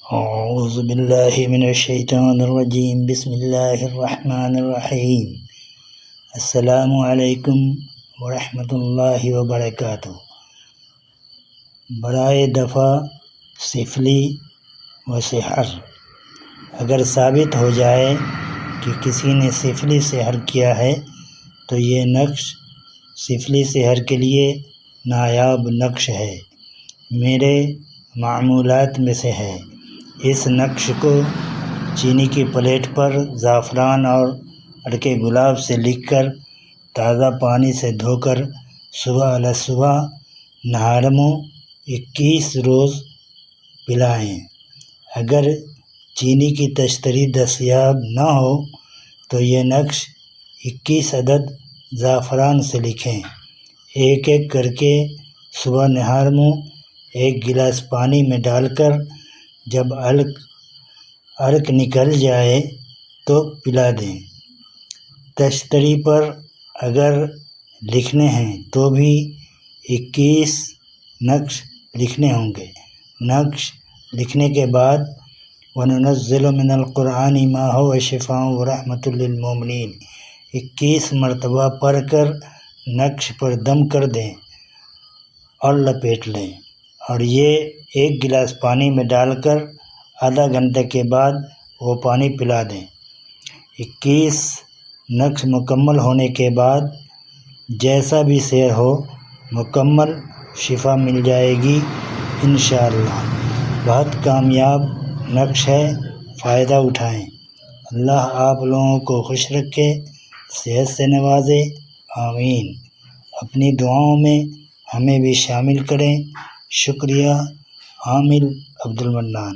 اعوذ باللہ من الشیطان الرجیم، بسم اللہ الرحمن الرحیم۔ السلام علیکم ورحمۃ اللہ وبرکاتہ۔ برائے دفع سفلی و سحر، اگر ثابت ہو جائے کہ کسی نے سفلی سحر کیا ہے تو یہ نقش سفلی سحر کے لیے نایاب نقش ہے، میرے معمولات میں سے ہے۔ اس نقش کو چینی کی پلیٹ پر زعفران اور عرق گلاب سے لکھ کر تازہ پانی سے دھو کر صبح علی صبح نہارمو 21 روز پلائیں۔ اگر چینی کی تشتری دستیاب نہ ہو تو یہ نقش 21 عدد زعفران سے لکھیں، ایک ایک کر کے صبح نہارمو 1 گلاس پانی میں ڈال کر جب عرق نکل جائے تو پلا دیں۔ تشتری پر اگر لکھنے ہیں تو بھی 21 نقش لکھنے ہوں گے۔ نقش لکھنے کے بعد وَنُنَزِّلُ مِنَ الْقُرْآنِ مَا هُوَ شِفَاءٌ وَرَحْمَةٌ لِّلْمُؤْمِنِينَ 21 مرتبہ پڑھ کر نقش پر دم کر دیں اور لپیٹ لیں، اور یہ 1 گلاس پانی میں ڈال کر آدھا گھنٹے کے بعد وہ پانی پلا دیں۔ 21 نقش مکمل ہونے کے بعد جیسا بھی سحر ہو مکمل شفا مل جائے گی انشاءاللہ۔ بہت کامیاب نقش ہے، فائدہ اٹھائیں۔ اللہ آپ لوگوں کو خوش رکھے، صحت سے نوازے، آمین۔ اپنی دعاؤں میں ہمیں بھی شامل کریں۔ شکریہ۔ عامل عبد المنان۔